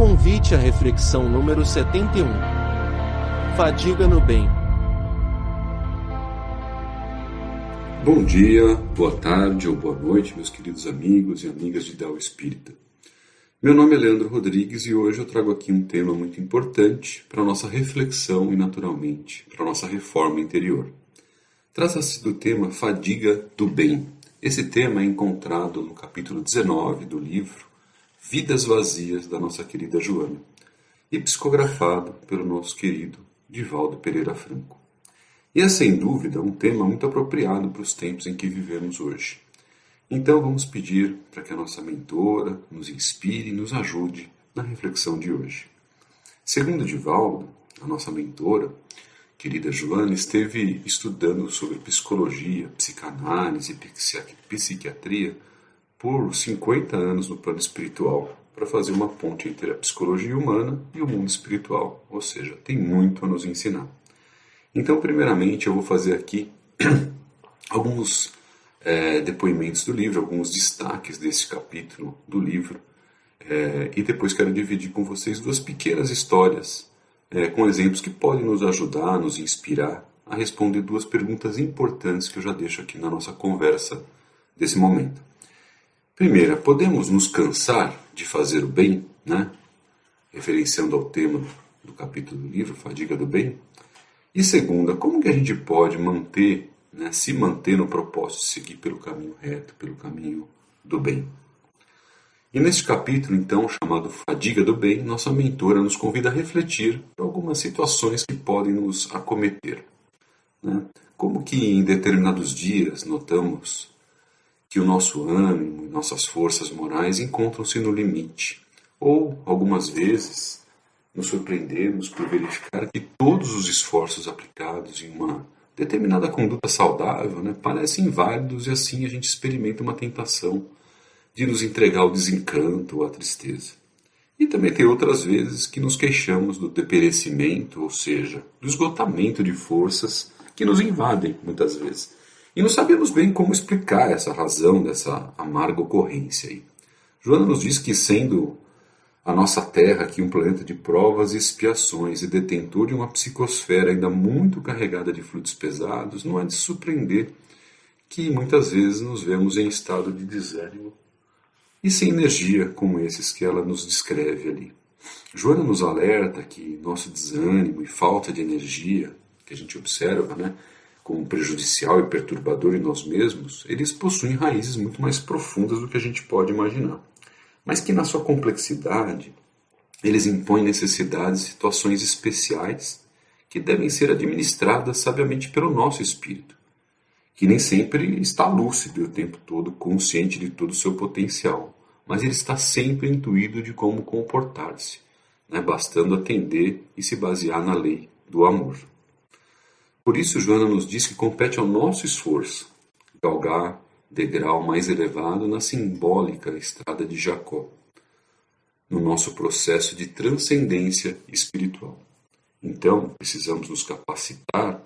Convite à reflexão número 71. Fadiga no bem. Bom dia, boa tarde ou boa noite, meus queridos amigos e amigas de Ideal Espírita. Meu nome é Leandro Rodrigues e hoje eu trago aqui um tema muito importante para a nossa reflexão e, naturalmente, para a nossa reforma interior. Trata-se do tema Fadiga do Bem. Esse tema é encontrado no capítulo 19 do livro Vidas Vazias, da nossa querida Joana, e psicografado pelo nosso querido Divaldo Pereira Franco. E é, sem dúvida, um tema muito apropriado para os tempos em que vivemos hoje. Então vamos pedir para que a nossa mentora nos inspire e nos ajude na reflexão de hoje. Segundo Divaldo, a nossa mentora, querida Joana, esteve estudando sobre psicologia, psicanálise e psiquiatria por 50 anos no plano espiritual, para fazer uma ponte entre a psicologia humana e o mundo espiritual, ou seja, tem muito a nos ensinar. Então, primeiramente, eu vou fazer aqui alguns depoimentos do livro, alguns destaques desse capítulo do livro, e depois quero dividir com vocês duas pequenas histórias, com exemplos que podem nos ajudar, nos inspirar a responder duas perguntas importantes que eu já deixo aqui na nossa conversa desse momento. Primeira, podemos nos cansar de fazer o bem, né? Referenciando ao tema do capítulo do livro, Fadiga do Bem. E segunda, como que a gente pode se manter no propósito de seguir pelo caminho reto, pelo caminho do bem? E neste capítulo, então, chamado Fadiga do Bem, nossa mentora nos convida a refletir algumas situações que podem nos acometer, né? Como que em determinados dias notamos que o nosso ânimo e nossas forças morais encontram-se no limite, ou algumas vezes nos surpreendemos por verificar que todos os esforços aplicados em uma determinada conduta saudável, parecem inválidos, e assim a gente experimenta uma tentação de nos entregar ao desencanto ou à tristeza. E também tem outras vezes que nos queixamos do deperecimento, ou seja, do esgotamento de forças que nos invadem muitas vezes. E não sabemos bem como explicar essa razão dessa amarga ocorrência aí. Joana nos diz que, sendo a nossa Terra aqui um planeta de provas e expiações e detentor de uma psicosfera ainda muito carregada de fluidos pesados, não é de se surpreender que muitas vezes nos vemos em estado de desânimo e sem energia como esses que ela nos descreve ali. Joana nos alerta que nosso desânimo e falta de energia, que a gente observa, como prejudicial e perturbador em nós mesmos, eles possuem raízes muito mais profundas do que a gente pode imaginar. Mas que na sua complexidade, eles impõem necessidades e situações especiais que devem ser administradas sabiamente pelo nosso espírito, que nem sempre está lúcido o tempo todo, consciente de todo o seu potencial, mas ele está sempre intuído de como comportar-se, bastando atender e se basear na lei do amor. Por isso, Joana nos diz que compete ao nosso esforço galgar degrau mais elevado na simbólica estrada de Jacó, no nosso processo de transcendência espiritual. Então, precisamos nos capacitar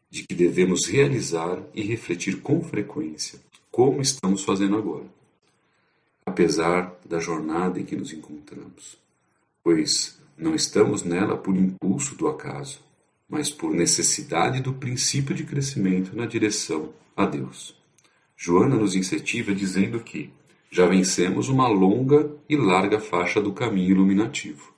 de que devemos realizar e refletir com frequência, como estamos fazendo agora, apesar da jornada em que nos encontramos, pois não estamos nela por impulso do acaso, mas por necessidade do princípio de crescimento na direção a Deus. Joana nos incentiva dizendo que já vencemos uma longa e larga faixa do caminho iluminativo.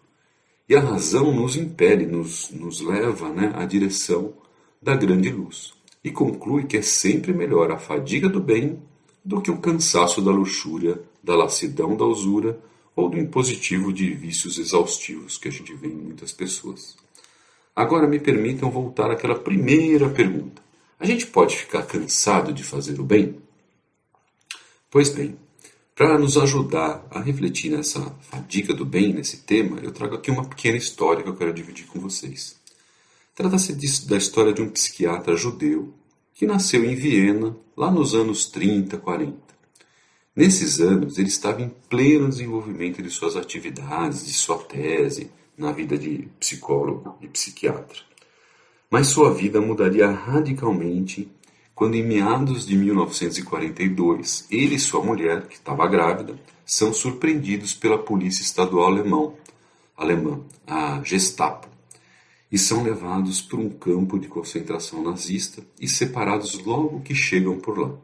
E a razão nos impele, nos leva à direção da grande luz. E conclui que é sempre melhor a fadiga do bem do que o cansaço da luxúria, da lassidão da usura ou do impositivo de vícios exaustivos que a gente vê em muitas pessoas. Agora me permitam voltar àquela primeira pergunta. A gente pode ficar cansado de fazer o bem? Pois bem, para nos ajudar a refletir nessa fadiga do bem, nesse tema, eu trago aqui uma pequena história que eu quero dividir com vocês. Trata-se da história de um psiquiatra judeu que nasceu em Viena, lá nos anos 30, 40. Nesses anos, ele estava em pleno desenvolvimento de suas atividades, de sua tese, na vida de psicólogo e psiquiatra. Mas sua vida mudaria radicalmente quando em meados de 1942, ele e sua mulher, que estava grávida, são surpreendidos pela polícia estadual alemã, a Gestapo, e são levados para um campo de concentração nazista e separados logo que chegam por lá.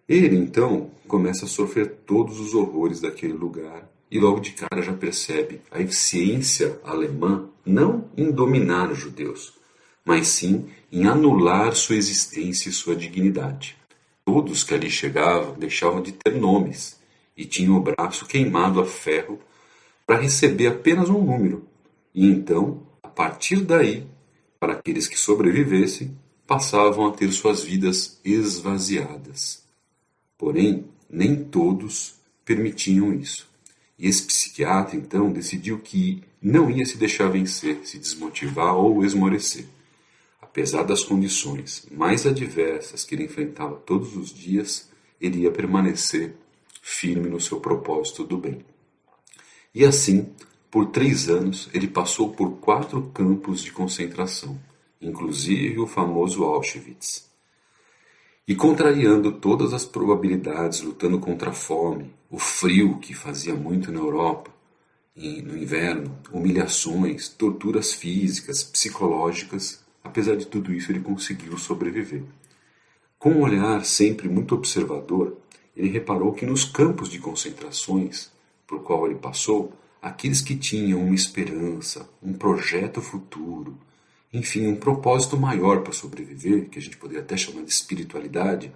Ele, então, começa a sofrer todos os horrores daquele lugar e logo de cara já percebe a eficiência alemã não em dominar os judeus, mas sim em anular sua existência e sua dignidade. Todos que ali chegavam deixavam de ter nomes e tinham o braço queimado a ferro para receber apenas um número. E então, a partir daí, para aqueles que sobrevivessem, passavam a ter suas vidas esvaziadas. Porém, nem todos permitiam isso. E esse psiquiatra, então, decidiu que não ia se deixar vencer, se desmotivar ou esmorecer. Apesar das condições mais adversas que ele enfrentava todos os dias, ele ia permanecer firme no seu propósito do bem. E assim, por 3 anos, ele passou por 4 campos de concentração, inclusive o famoso Auschwitz. E contrariando todas as probabilidades, lutando contra a fome, o frio que fazia muito na Europa, e no inverno, humilhações, torturas físicas, psicológicas, apesar de tudo isso ele conseguiu sobreviver. Com um olhar sempre muito observador, ele reparou que nos campos de concentrações por qual ele passou, aqueles que tinham uma esperança, um projeto futuro, enfim, um propósito maior para sobreviver, que a gente poderia até chamar de espiritualidade,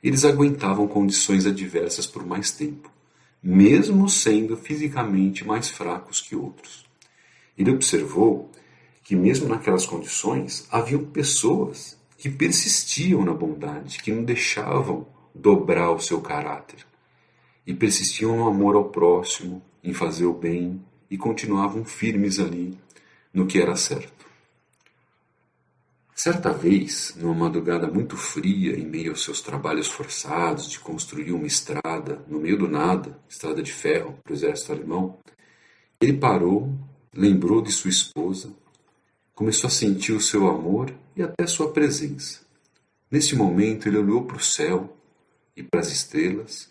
eles aguentavam condições adversas por mais tempo, mesmo sendo fisicamente mais fracos que outros. Ele observou que mesmo naquelas condições, haviam pessoas que persistiam na bondade, que não deixavam dobrar o seu caráter, e persistiam no amor ao próximo, em fazer o bem, e continuavam firmes ali no que era certo. Certa vez, numa madrugada muito fria, em meio aos seus trabalhos forçados de construir uma estrada, no meio do nada, estrada de ferro para o exército alemão, ele parou, lembrou de sua esposa, começou a sentir o seu amor e até sua presença. Nesse momento, ele olhou para o céu e para as estrelas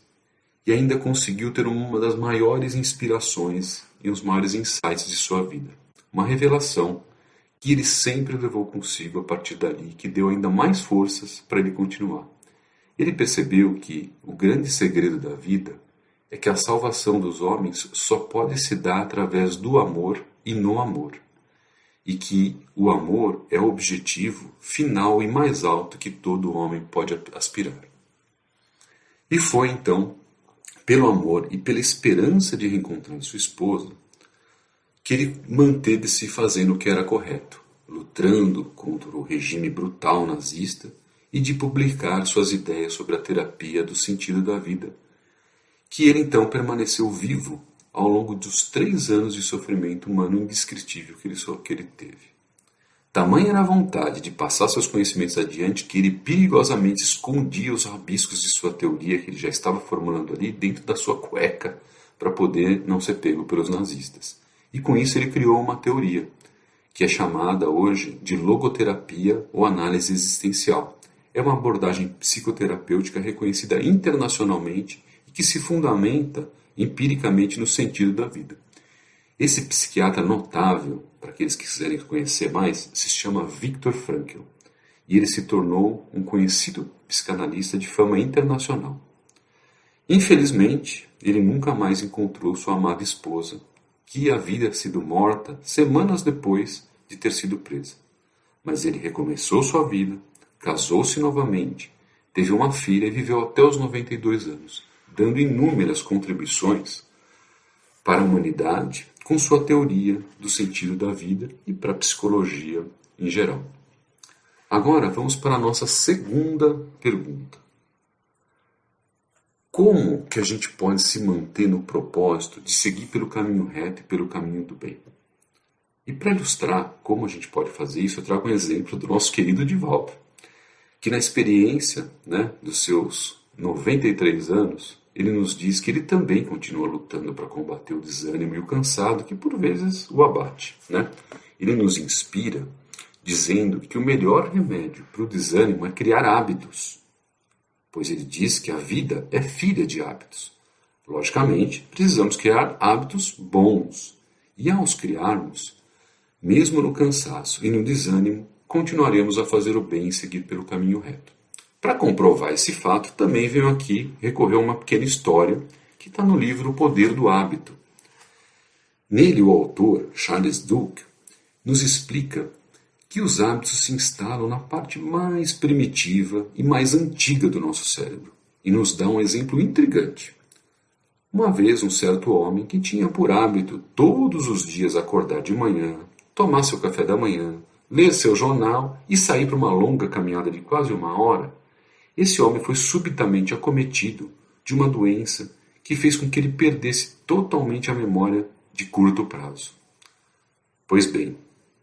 e ainda conseguiu ter uma das maiores inspirações e os maiores insights de sua vida. Uma revelação que ele sempre levou consigo a partir dali, que deu ainda mais forças para ele continuar. Ele percebeu que o grande segredo da vida é que a salvação dos homens só pode se dar através do amor e no amor. E que o amor é o objetivo final e mais alto que todo homem pode aspirar. E foi então, pelo amor e pela esperança de reencontrar sua esposa, que ele manteve-se fazendo o que era correto, lutando contra o regime brutal nazista e de publicar suas ideias sobre a terapia do sentido da vida, que ele então permaneceu vivo ao longo dos 3 anos de sofrimento humano indescritível que ele teve. Tamanha era a vontade de passar seus conhecimentos adiante que ele perigosamente escondia os rabiscos de sua teoria que ele já estava formulando ali dentro da sua cueca para poder não ser pego pelos nazistas. E com isso ele criou uma teoria, que é chamada hoje de logoterapia ou análise existencial. É uma abordagem psicoterapêutica reconhecida internacionalmente e que se fundamenta empiricamente no sentido da vida. Esse psiquiatra notável, para aqueles que quiserem conhecer mais, se chama Viktor Frankl, e ele se tornou um conhecido psicanalista de fama internacional. Infelizmente, ele nunca mais encontrou sua amada esposa, que havia sido morta semanas depois de ter sido presa. Mas ele recomeçou sua vida, casou-se novamente, teve uma filha e viveu até os 92 anos, dando inúmeras contribuições para a humanidade com sua teoria do sentido da vida e para a psicologia em geral. Agora vamos para a nossa segunda pergunta. Como que a gente pode se manter no propósito de seguir pelo caminho reto e pelo caminho do bem? E para ilustrar como a gente pode fazer isso, eu trago um exemplo do nosso querido Divaldo, que na experiência dos seus 93 anos, ele nos diz que ele também continua lutando para combater o desânimo e o cansado que por vezes o abate. Ele nos inspira dizendo que o melhor remédio para o desânimo é criar hábitos, pois ele diz que a vida é filha de hábitos. Logicamente, precisamos criar hábitos bons, e ao os criarmos, mesmo no cansaço e no desânimo, continuaremos a fazer o bem e seguir pelo caminho reto. Para comprovar esse fato, também venho aqui recorrer a uma pequena história que está no livro O Poder do Hábito. Nele, o autor, Charles Duke, nos explica que os hábitos se instalam na parte mais primitiva e mais antiga do nosso cérebro, e nos dá um exemplo intrigante. Uma vez, um certo homem que tinha por hábito todos os dias acordar de manhã, tomar seu café da manhã, ler seu jornal e sair para uma longa caminhada de quase 1 hora, esse homem foi subitamente acometido de uma doença que fez com que ele perdesse totalmente a memória de curto prazo. Pois bem,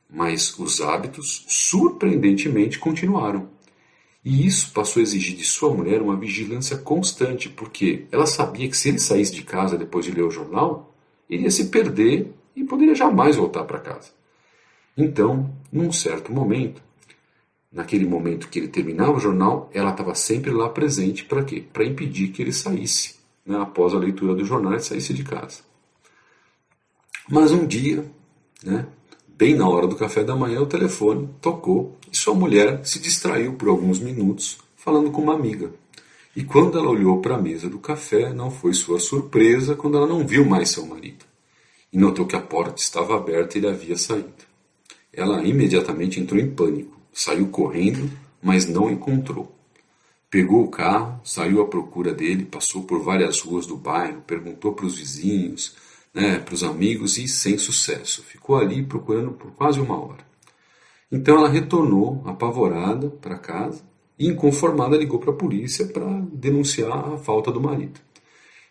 mas os hábitos surpreendentemente continuaram. E isso passou a exigir de sua mulher uma vigilância constante, porque ela sabia que se ele saísse de casa depois de ler o jornal, ele ia se perder e poderia jamais voltar para casa. Então, num certo momento, naquele momento que ele terminava o jornal, ela estava sempre lá presente para quê? Para impedir que ele saísse, após a leitura do jornal, ele saísse de casa. Mas um dia, bem na hora do café da manhã, o telefone tocou e sua mulher se distraiu por alguns minutos falando com uma amiga. E quando ela olhou para a mesa do café, não foi sua surpresa quando ela não viu mais seu marido. E notou que a porta estava aberta e ele havia saído. Ela imediatamente entrou em pânico, saiu correndo, mas não o encontrou. Pegou o carro, saiu à procura dele, passou por várias ruas do bairro, perguntou para os vizinhos, para os amigos e sem sucesso. Ficou ali procurando por quase 1 hora. Então ela retornou, apavorada, para casa e, inconformada, ligou para a polícia para denunciar a falta do marido.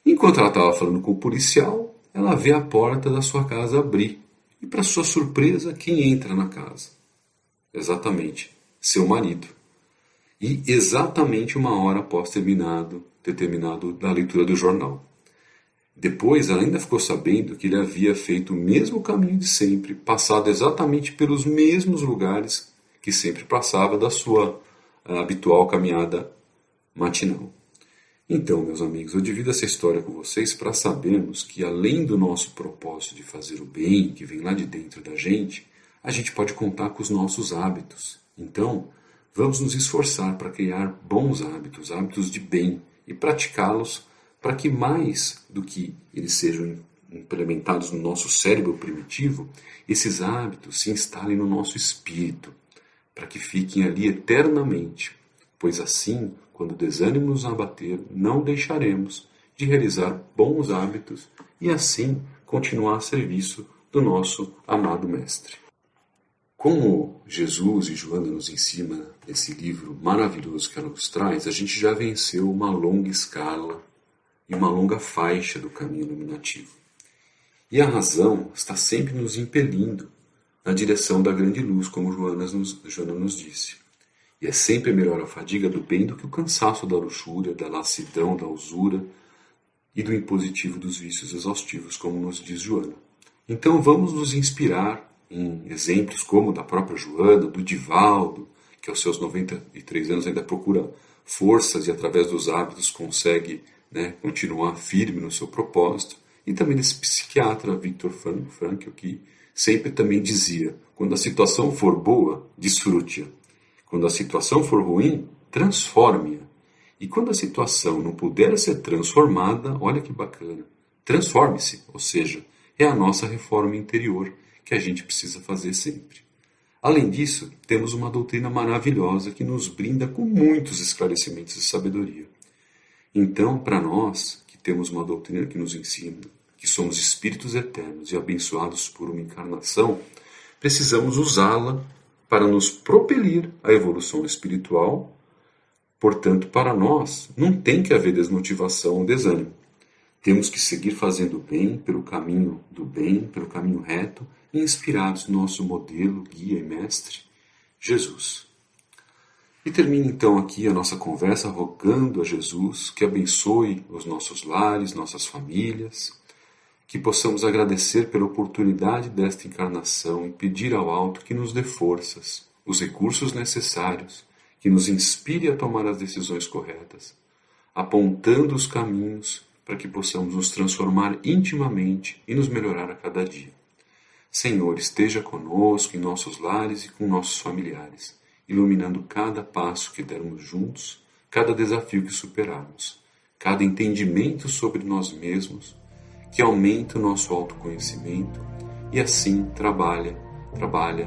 Enquanto ela estava falando com o policial, ela vê a porta da sua casa abrir. E, para sua surpresa, quem entra na casa? Exatamente, seu marido. E exatamente 1 hora após ter terminado a leitura do jornal. Depois, ela ainda ficou sabendo que ele havia feito o mesmo caminho de sempre, passado exatamente pelos mesmos lugares que sempre passava da sua habitual caminhada matinal. Então, meus amigos, eu divido essa história com vocês para sabermos que, além do nosso propósito de fazer o bem, que vem lá de dentro da gente, a gente pode contar com os nossos hábitos. Então, vamos nos esforçar para criar bons hábitos, hábitos de bem, e praticá-los para que mais do que eles sejam implementados no nosso cérebro primitivo, esses hábitos se instalem no nosso espírito, para que fiquem ali eternamente, pois assim, quando o desânimo nos abater, não deixaremos de realizar bons hábitos e assim continuar a serviço do nosso amado Mestre. Como Jesus e Joana nos ensinam esse livro maravilhoso que ela nos traz, a gente já venceu uma longa escala e uma longa faixa do caminho iluminativo. E a razão está sempre nos impelindo na direção da grande luz, como Joana nos disse. E é sempre melhor a fadiga do bem do que o cansaço da luxúria, da lassidão, da usura e do impositivo dos vícios exaustivos, como nos diz Joana. Então vamos nos inspirar em exemplos como o da própria Joana, do Divaldo, que aos seus 93 anos ainda procura forças e através dos hábitos consegue continuar firme no seu propósito, e também desse psiquiatra Viktor Frankl, que sempre também dizia: quando a situação for boa, desfrute-a. Quando a situação for ruim, transforme-a. E quando a situação não puder ser transformada, olha que bacana, transforme-se, ou seja, é a nossa reforma interior que a gente precisa fazer sempre. Além disso, temos uma doutrina maravilhosa que nos brinda com muitos esclarecimentos de sabedoria. Então, para nós, que temos uma doutrina que nos ensina que somos espíritos eternos e abençoados por uma encarnação, precisamos usá-la para nos propelir à evolução espiritual. Portanto, para nós, não tem que haver desmotivação ou desânimo. Temos que seguir fazendo o bem, pelo caminho do bem, pelo caminho reto, e inspirados no nosso modelo, guia e mestre, Jesus. E termino então aqui a nossa conversa rogando a Jesus que abençoe os nossos lares, nossas famílias, que possamos agradecer pela oportunidade desta encarnação e pedir ao alto que nos dê forças os recursos necessários, que nos inspire a tomar as decisões corretas, apontando os caminhos para que possamos nos transformar intimamente e nos melhorar a cada dia. Senhor, esteja conosco em nossos lares e com nossos familiares, iluminando cada passo que dermos juntos, cada desafio que superarmos, cada entendimento sobre nós mesmos, que aumente o nosso autoconhecimento e assim trabalha,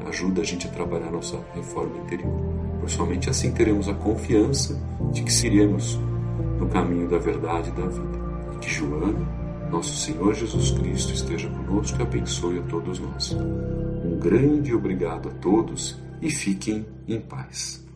ajuda a gente a trabalhar a nossa reforma interior. Pois somente assim teremos a confiança de que seguiremos no caminho da verdade e da vida. E que Joana, nosso Senhor Jesus Cristo, esteja conosco e abençoe a todos nós. Um grande obrigado a todos e fiquem em paz.